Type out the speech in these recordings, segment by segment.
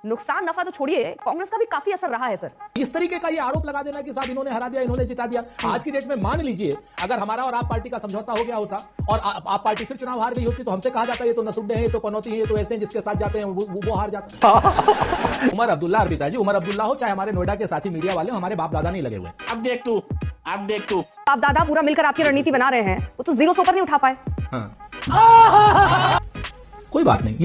नुकसान नफा तो छोड़िए, कांग्रेस का भी काफी असर रहा है सर। इस तरीके का ये आरोप लगा देना कि साहब इन्होंने हरा दिया, इन्होंने जिता दिया। आज की डेट में मान लीजिए अगर हमारा और आप पार्टी का समझौता हो गया होता और आप पार्टी फिर चुनाव हार गई होती तो हमसे कहा जाता ये तो नसुड्डे हैं, ये तो पनौती हैं, ये तो ऐसे हैं जिसके साथ जाते हैं वो हार जाता। उमर अब्दुल्ला और पिताजी, उमर अब्दुल्ला हो चाहे हमारे नोएडा के साथी मीडिया वाले, हमारे बाप दादा नहीं लगे हुए। अब देख तू बाप दादा पूरा मिलकर आपकी रणनीति बना रहे हैं, वो तो जीरो से ऊपर नहीं उठा पाए। कोई बात नहीं,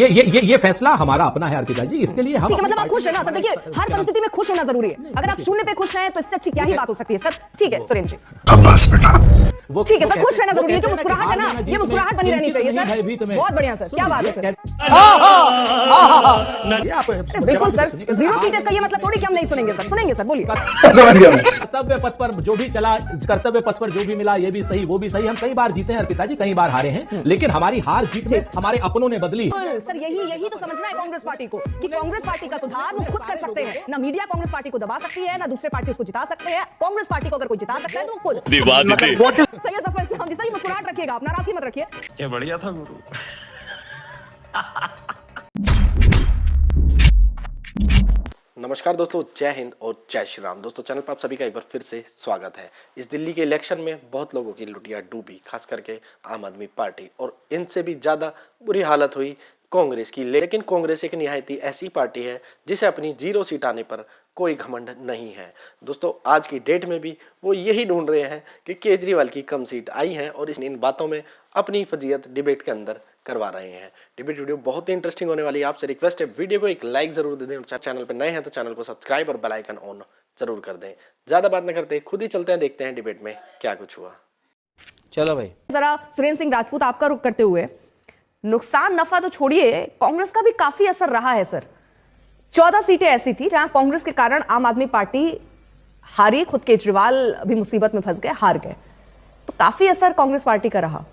ये फैसला हमारा अपना है अर्पिता जी, इसके लिए हम ठीक है, मतलब आप खुश है ना सर? देखिए हर परिस्थिति में खुश होना जरूरी है। अगर आप शून्य पे खुश हैं तो इससे अच्छी क्या ही बात हो सकती है सर। ठीक है सुरेंद्र जी, ठीक है सर, खुश रहना जरूरी है। जो मुस्कुराहट है ना, ये मुस्कुराहट बनी रहनी चाहिए सर। बहुत बढ़िया सर, क्या बात है सर। बिल्कुल सर, जीरो सीट इसका ये मतलब थोड़ी कि हम नहीं सुनेंगे सर। सुनेंगे सर, बोलिए। कर्तव्य पथ पर जो भी चला, कर्तव्य पथ पर जो भी मिला, ये भी सही वो भी सही। हम कई बार जीते हैं अर्पिता जी, कई बार हारे हैं, लेकिन हमारी हार जीत में हमारे अपनों ने बदली। सर यही तो समझना है कांग्रेस पार्टी को कि कांग्रेस पार्टी का सुधार वो खुद कर सकते हैं। ना मीडिया कांग्रेस पार्टी को दबा सकती है, ना दूसरे पार्टी उसको जिता सकते हैं। कांग्रेस पार्टी को अगर कोई जिता सकता है तो वो खुद। सही जफर से हम सर मुस्कुराहट रखिएगा, अपना राफी मत रखिए। क्या बढ़िया था गुरु। नमस्कार दोस्तों, जय हिंद और जय श्री राम। दोस्तों चैनल पर आप सभी का एक बार फिर से स्वागत है। इस दिल्ली के इलेक्शन में बहुत लोगों की लुटिया डूबी, खास करके आम आदमी पार्टी, और इनसे भी ज़्यादा बुरी हालत हुई कांग्रेस की। लेकिन कांग्रेस एक निहायती ऐसी पार्टी है जिसे अपनी जीरो सीट आने पर कोई घमंड नहीं है। दोस्तों आज की डेट में भी वो यही ढूंढ रहे हैं कि केजरीवाल की कम सीट आई है और इन बातों में अपनी फजीयत डिबेट के अंदर करवा रहे हैं। डिबेट वीडियो बहुत ही इंटरेस्टिंग होने वाली है। आपसे रिक्वेस्ट है वीडियो को एक लाइक जरूर दे दें और चैनल पर नए हैं तो चैनल को सब्सक्राइब और बेल आइकन ऑन जरूर कर दें। ज्यादा बात न करते खुद ही चलते हैं, देखते हैं डिबेट में क्या कुछ हुआ। चलो भाई, जरा सुरेंद्र सिंह राजपूत आपका रुख करते हुए, नुकसान नफा तो छोड़िए, कांग्रेस का भी काफी असर रहा है सर। 14 सीटें ऐसी थी जहां कांग्रेस के कारण आम आदमी पार्टी हारी, खुद केजरीवाल भी मुसीबत में फंस गए, हार गए, तो काफी असर कांग्रेस पार्टी का रहा।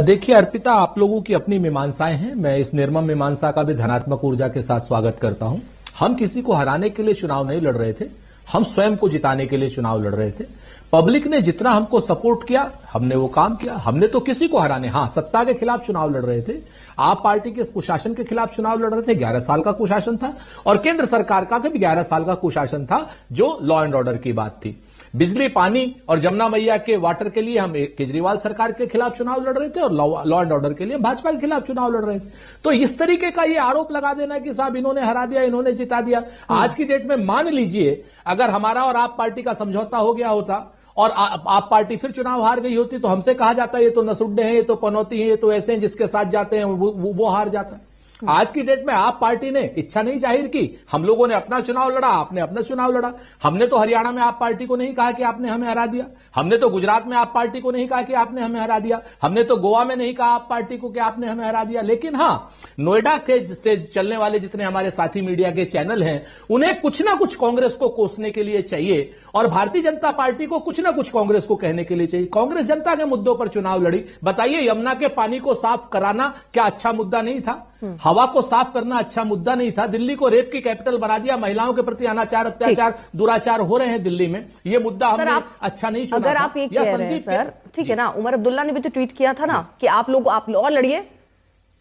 देखिए अर्पिता, आप लोगों की अपनी मीमांसाएं हैं। मैं इस निर्मम मीमांसा का भी धनात्मक ऊर्जा के साथ स्वागत करता हूं। हम किसी को हराने के लिए चुनाव नहीं लड़ रहे थे, हम स्वयं को जिताने के लिए चुनाव लड़ रहे थे। पब्लिक ने जितना हमको सपोर्ट किया हमने वो काम किया। हमने तो किसी को हराने, हाँ, सत्ता के खिलाफ चुनाव लड़ रहे थे, आप पार्टी के कुशासन के खिलाफ चुनाव लड़ रहे थे। 11 साल का कुशासन था और केंद्र सरकार का भी 11 साल का कुशासन था, जो लॉ एंड ऑर्डर की बात थी। बिजली, पानी और जमुना मैया के वाटर के लिए हम केजरीवाल सरकार के खिलाफ चुनाव लड़ रहे थे और लॉ एंड ऑर्डर के लिए भाजपा के खिलाफ चुनाव लड़ रहे थे। तो इस तरीके का ये आरोप लगा देना कि साहब इन्होंने हरा दिया, इन्होंने जिता दिया। आज की डेट में मान लीजिए अगर हमारा और आप पार्टी का समझौता हो गया होता और आप पार्टी फिर चुनाव हार गई होती तो हमसे कहा जाता ये तो नसुड्डे हैं, ये तो पनौती हैं, ये तो ऐसे हैं जिसके साथ जाते हैं वो हार जाता है। आज की डेट में आप पार्टी ने इच्छा नहीं जाहिर की, हम लोगों ने अपना चुनाव लड़ा, आपने अपना चुनाव लड़ा। हमने तो हरियाणा में आप पार्टी को नहीं कहा कि आपने हमें हरा दिया, हमने तो गुजरात में आप पार्टी को नहीं कहा कि आपने हमें हरा दिया, हमने तो गोवा में नहीं कहा आप पार्टी को कि आपने हमें हरा दिया। लेकिन हाँ, नोएडा के से चलने वाले जितने हमारे साथी मीडिया के चैनल हैं, उन्हें कुछ ना कुछ कांग्रेस को कोसने के लिए चाहिए और भारतीय जनता पार्टी को कुछ ना कुछ कांग्रेस को कहने के लिए चाहिए। कांग्रेस जनता के मुद्दों पर चुनाव लड़ी। बताइए, यमुना के पानी को साफ कराना क्या अच्छा मुद्दा नहीं था? हवा को साफ करना अच्छा मुद्दा नहीं था? दिल्ली को रेप की कैपिटल बना दिया, महिलाओं के प्रति अनाचार, अत्याचार, दुराचार हो रहे हैं दिल्ली में, ये मुद्दा हमने अच्छा नहीं चुना। अगर आप ये कह रहे हैं सर, ठीक है ना, उमर अब्दुल्ला ने भी तो ट्वीट किया था ना कि आप और लड़िए,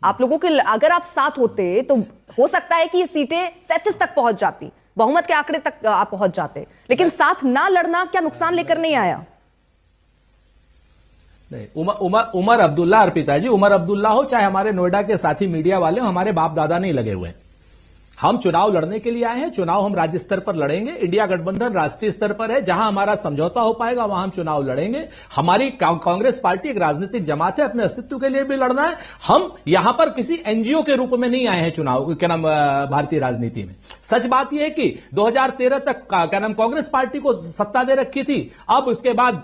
आप लोगों के अगर आप साथ होते तो हो सकता है कि ये सीटें 37 तक पहुंच जाती, बहुमत के आंकड़े तक आप पहुंच जाते। लेकिन साथ ना लड़ना क्या नुकसान लेकर नहीं आया? नहीं, उमर अब्दुल्ला और पिताजी, उमर अब्दुल्ला हो चाहे हमारे नोएडा के साथी मीडिया वाले, हमारे बाप दादा नहीं लगे हुए हैं। हम चुनाव लड़ने के लिए आए हैं। चुनाव हम राज्य स्तर पर लड़ेंगे, इंडिया गठबंधन राष्ट्रीय स्तर पर है, जहां हमारा समझौता हो पाएगा वहां हम चुनाव लड़ेंगे। हमारी कांग्रेस पार्टी एक राजनीतिक जमात है, अपने अस्तित्व के लिए भी लड़ना है। हम यहां पर किसी एनजीओ के रूप में नहीं आए हैं चुनाव क्या नाम भारतीय राजनीति में। सच बात यह है कि 2013 तक क्या नाम कांग्रेस पार्टी को सत्ता दे रखी थी, अब उसके बाद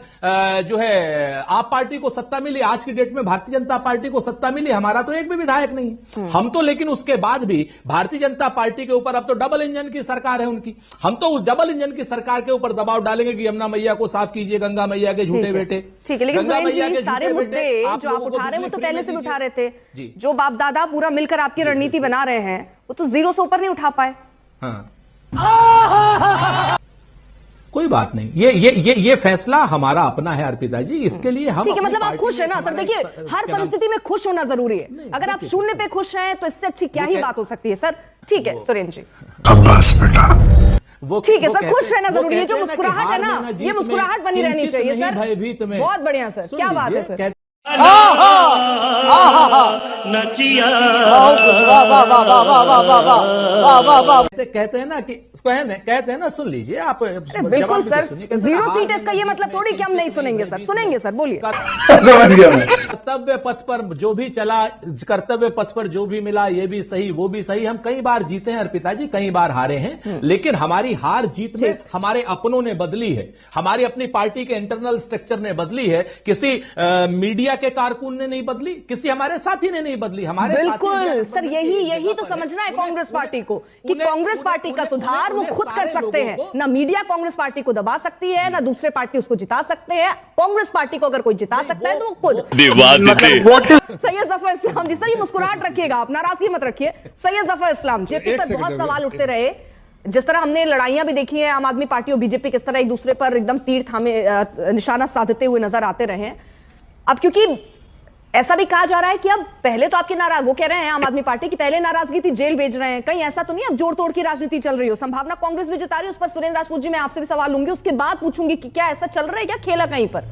जो है आप पार्टी को सत्ता मिली, आज की डेट में भारतीय जनता पार्टी को सत्ता मिली, हमारा तो एक भी विधायक नहीं। हम तो लेकिन उसके बाद भी भारतीय जनता पार्टी के ऊपर अब तो डबल इंजन की सरकार है उनकी, हम तो उस डबल इंजन की सरकार के ऊपर दबाव डालेंगे कि यमुना मैया को साफ कीजिए, गंगा मैया के झूठे बेटे। ठीक है, लेकिन सुरेंद्र जी, सारे मुद्दे जो आप उठा रहे हैं वो तो पहले से भी उठा रहे थे। जो बाप दादा पूरा मिलकर आपकी रणनीति बना रहे हैं वो तो जीरो से ऊपर नहीं उठा पाए। कोई बात नहीं, ये फैसला हमारा अपना है अर्पिता जी, इसके लिए हम ठीक है, अपनी मतलब आप पार्टी खुश है में ना सर? हमारा देखिए, हर परिस्थिति में खुश होना जरूरी है। अगर आप शून्य पे खुश हैं तो इससे अच्छी क्या ही बात हो सकती है सर? ठीक है सुरेंद्र जी, ठीक है सर, खुश रहना जरूरी है। जो मुस्कुराहट है ना, ये मुस्कुराहट बनी रहनी चाहिए सर। भयभीत में बहुत बढ़िया सर, क्या बात है सर। कहते हैं ना कि कहते हैं ना, सुन लीजिए आप। बिल्कुल सर, 0 सीट है, इसका ये मतलब थोड़ी कि हम नहीं सुनेंगे सर। सुनेंगे सर, बोलिए। कर्तव्य पथ पर जो भी चला, कर्तव्य पथ पर जो भी मिला, ये भी सही वो भी सही। हम कई बार जीते हैं अर्पिता जी, कई बार हारे हैं, लेकिन हमारी हार जीत में हमारे अपनों ने बदली है, हमारी अपनी पार्टी के इंटरनल स्ट्रक्चर ने बदली है। किसी मीडिया के कारकुन ने नहीं बदली, किसी हमारे साथी ने नहीं बदली, हमारे बिल्कुल सर, यही तो समझना है कांग्रेस पार्टी को कि कांग्रेस पार्टी का सुधार वो खुद कर सकते हैं। ना मीडिया कांग्रेस पार्टी को दबा सकती है, ना दूसरे पार्टी उसको जिता सकते हैं। कांग्रेस पार्टी को अगर कोई जिता सकता है तो वो खुद। सैयद जफर इस्लाम जी, सर ये मुस्कुराहट रखिएगा, आप नाराजगी मत रखिए। सैयद जफर इस्लाम, जेपी पर बहुत सवाल उठते रहे। जिस तरह हमने लड़ाइयां भी देखी हैं, आम आदमी पार्टी और बीजेपी किस तरह एक दूसरे पर एकदम तीर थामे निशाना साधते हुए नजर आते रहे। अब क्योंकि ऐसा भी कहा जा रहा है कि अब पहले तो आपके नाराज, वो कह रहे हैं आम आदमी पार्टी की पहले नाराजगी थी, जेल भेज रहे हैं, कहीं ऐसा तो नहीं अब जोड़ तोड़ की राजनीति चल रही हो? संभावना कांग्रेस भी जता रही है, उस पर सुरेंद्र राजपूत जी मैं आपसे भी सवाल लूंगी, उसके बाद पूछूंगी कि क्या ऐसा चल रहा है, क्या खेला कहीं पर?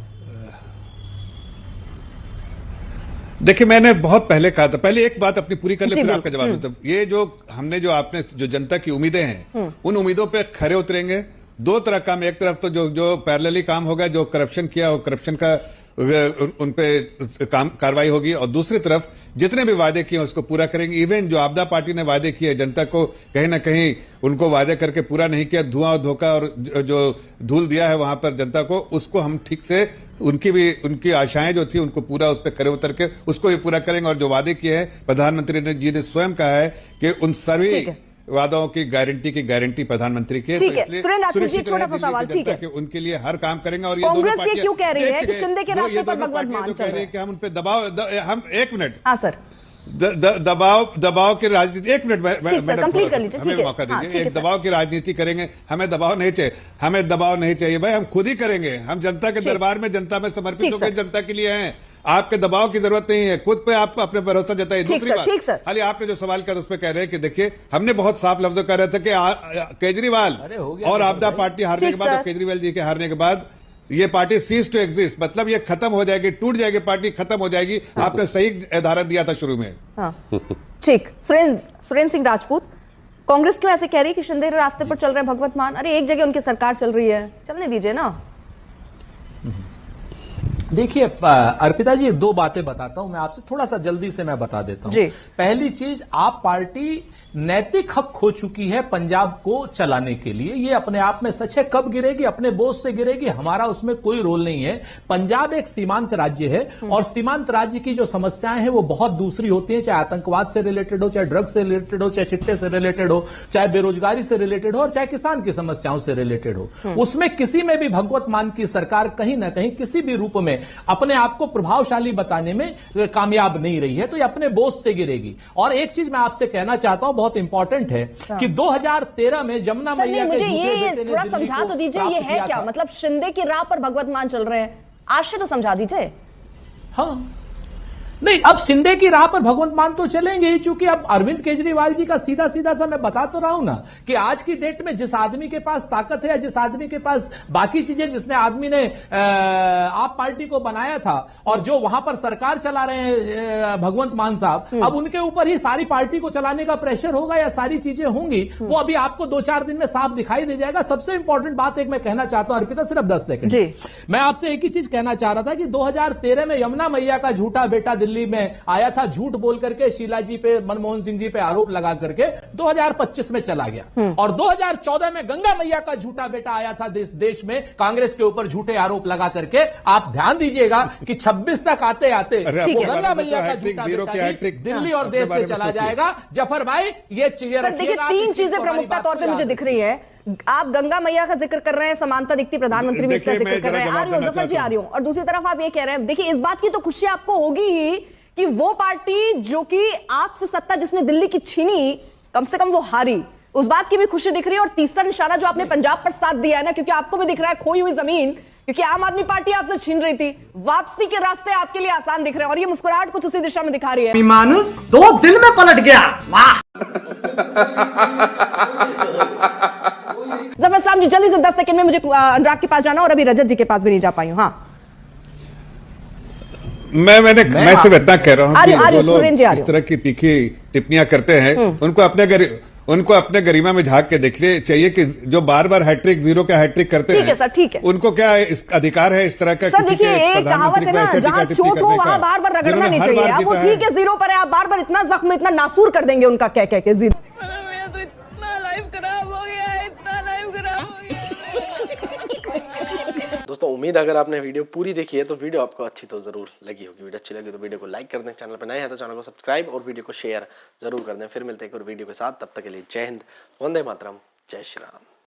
देखिए, मैंने बहुत पहले कहा था, पहले एक बात अपनी पूरी कर ले फिर आपका जवाब देता हूं। ये जो हमने जो आपने जो जनता की उम्मीदें हैं, उन उम्मीदों पे खरे उतरेंगे। दो तरह काम, एक तरफ तो जो पैरेलली काम होगा, जो करप्शन किया हो, करप्शन का उन पे काम कार्रवाई होगी, और दूसरी तरफ जितने भी वादे किए उसको पूरा करेंगे। इवन जो आपदा पार्टी ने वादे किए, जनता को कहीं ना कहीं उनको वादे करके पूरा नहीं किया, धुआं और धोखा और जो धूल दिया है वहां पर जनता को, उसको हम ठीक से उनकी आशाएं जो थी उनको पूरा उस पर खरे उतर के उसको भी पूरा करेंगे। और जो वादे किए हैं, प्रधानमंत्री जी ने स्वयं कहा है कि उन सभी वादों की गारंटी प्रधानमंत्री की है। ठीक है, सुरेंद्र राजपूत जी, छोटा सा सवाल, ठीक है, उनके लिए हर काम करेंगे। और ये कांग्रेस ये क्यों कह रही है कि शिंदे के रास्ते पर भगवंत मान चल रहे हैं? कि हम उन पे दबाव, हम एक मिनट, हाँ सर, दबाव की राजनीति, एक मिनट मैडम कंप्लीट कर लीजिए, हमें मौका दीजिए। एक दबाव की राजनीति करेंगे, हमें दबाव नहीं चाहिए, हमें दबाव नहीं चाहिए भाई, हम खुद ही करेंगे। हम जनता के दरबार में जनता में समर्पित होकर जनता के लिए हैं, आपके दबाव की जरूरत नहीं है, खुद पे आपको अपने भरोसा जताइए। दूसरी बात, खाली आपने जो सवाल किया उस पर कह रहे हैं कि देखिए, हमने बहुत साफ लफ्जों कह रहे थे कि केजरीवाल और आपदा पार्टी हारने के बाद और केजरीवाल जी के हारने के बाद ये पार्टी सीज टू एग्जिस्ट, मतलब ये खत्म हो जाएगी, टूट जाएगी, पार्टी खत्म हो जाएगी। आपने सही उदाहरण दिया था शुरू में। ठीक, सुरेंद्र सिंह राजपूत, कांग्रेस क्यों ऐसे कह रही है कि शिंदे रास्ते पर चल रहे हैं भगवंत मान? अरे एक जगह उनकी सरकार चल रही है, चलने दीजिए ना। देखिए अर्पिता जी, दो बातें बताता हूं मैं आपसे, थोड़ा सा जल्दी से मैं बता देता हूं। पहली चीज, आप पार्टी नैतिक हक खो चुकी है पंजाब को चलाने के लिए, ये अपने आप में सच है। कब गिरेगी? अपने बोझ से गिरेगी, हमारा उसमें कोई रोल नहीं है। पंजाब एक सीमांत राज्य है और सीमांत राज्य की जो समस्याएं हैं वो बहुत दूसरी होती हैं, चाहे आतंकवाद से रिलेटेड हो, चाहे ड्रग्स से रिलेटेड हो, चाहे चिट्टे से रिलेटेड हो, चाहे बेरोजगारी से रिलेटेड हो, और चाहे किसान की समस्याओं से रिलेटेड हो। उसमें किसी में भी भगवंत मान की सरकार कहीं ना कहीं किसी भी रूप में अपने आप को प्रभावशाली बताने में कामयाब नहीं रही है, तो ये अपने बोझ से गिरेगी। और एक चीज मैं आपसे कहना चाहता हूं, बहुत इंपॉर्टेंट है कि 2013 में जमुना मैया के ये थोड़ा समझा तो दीजिए, ये है क्या? मतलब शिंदे की राह पर भगवंत मान चल रहे हैं, आज से तो समझा दीजिए। हाँ नहीं, अब शिंदे की राह पर भगवंत मान तो चलेंगे ही, चूंकि अब अरविंद केजरीवाल जी का सीधा सीधा सा मैं बता तो रहा हूं ना कि आज की डेट में जिस आदमी के पास ताकत है या जिस आदमी के पास बाकी चीजें, जिसने आदमी ने आप पार्टी को बनाया था और जो वहां पर सरकार चला रहे हैं भगवंत मान साहब, अब उनके ऊपर ही सारी पार्टी को चलाने का प्रेशर होगा या सारी चीजें होंगी, वो अभी आपको 2-4 दिन में साफ दिखाई दे जाएगा। सबसे इंपॉर्टेंट बात एक मैं कहना चाहता हूं अर्पिता, सिर्फ 10 सेकंड मैं आपसे एक ही चीज कहना चाह रहा था कि 2013 में यमुना मैया का झूठा बेटा दिल्ली में आया था, झूठ बोल करके शीला जी पे, मनमोहन सिंह जी पे आरोप लगा करके 2025 में चला गया। और 2014 में गंगा मैया का झूठा बेटा आया था देश में कांग्रेस के ऊपर झूठे आरोप लगा करके। आप ध्यान दीजिएगा कि 26 तक आते आते गंगा मैया का झूठा बेटा दिल्ली और देश में चला जाएगा। जफर भाई, ये देखिए, 3 चीजें प्रमुखता तौर पर मुझे दिख रही है। आप गंगा मैया का जिक्र कर रहे हैं, समानता दिखती प्रधानमंत्री भी इसका जिक्र कर रहे हैं, आ रही हूं जफर जी, आ रही हूं। और दूसरी तरफ आप ये कह रहे हैं, देखिए इस बात की तो खुशी आपको होगी ही कि वो पार्टी जो कि आपसे सत्ता जिसने दिल्ली की छीनी, कम से कम वो हारी, उस बात की भी खुशी दिख रही है। और तीसरा निशाना जो आपने पंजाब पर साथ दिया है ना, क्योंकि आपको भी दिख रहा है खोई हुई जमीन, क्योंकि आम आदमी पार्टी आपसे छीन रही थी, वापसी के रास्ते आपके लिए आसान दिख रहे हैं और ये मुस्कुराहट कुछ उसी दिशा में दिखा रही है। मानुस 2 दिन में पलट गया, वाह। जफर इस्लाम जी, जल्दी से 10 सेकंड में मुझे अनुराग के पास जाना और अभी रजत जी के पास भी नहीं जा पाई हूं। हाँ, मैं सिर्फ इतना कह रहा हूं कि जो लोग इस तरह की तीखी टिप्पणियां करते हैं उनको अपने गरिमा में झांक के देखने चाहिए कि जो बार बार हैट्रिक जीरो का हैट्रिक करते हैं। ठीक है सर, ठीक है। उनको क्या इस अधिकार है इस तरह का? सर देखिए, एक कहावत है ना, जहां चोट हो वहां बार बार रगड़ना नहीं चाहिए। अब वो ठीक है जीरो पर है, आप बार बार इतना जख्म, इतना नासूर कर देंगे उनका कह कह के जीरो। मेरा तो इतना लाइफ खराब हो गया है, इतना लाइफ खराब हो गया है। दोस्तों उम्मीद अगर आपने वीडियो पूरी देखी है तो वीडियो आपको अच्छी तो जरूर लगी होगी। वीडियो अच्छी लगी तो वीडियो को लाइक कर दें, चैनल पर नए हैं तो चैनल को सब्सक्राइब और वीडियो को शेयर जरूर कर दें। फिर मिलते हैं एक और वीडियो के साथ, तब तक के लिए जय हिंद, वंदे मातरम, जय श्री राम।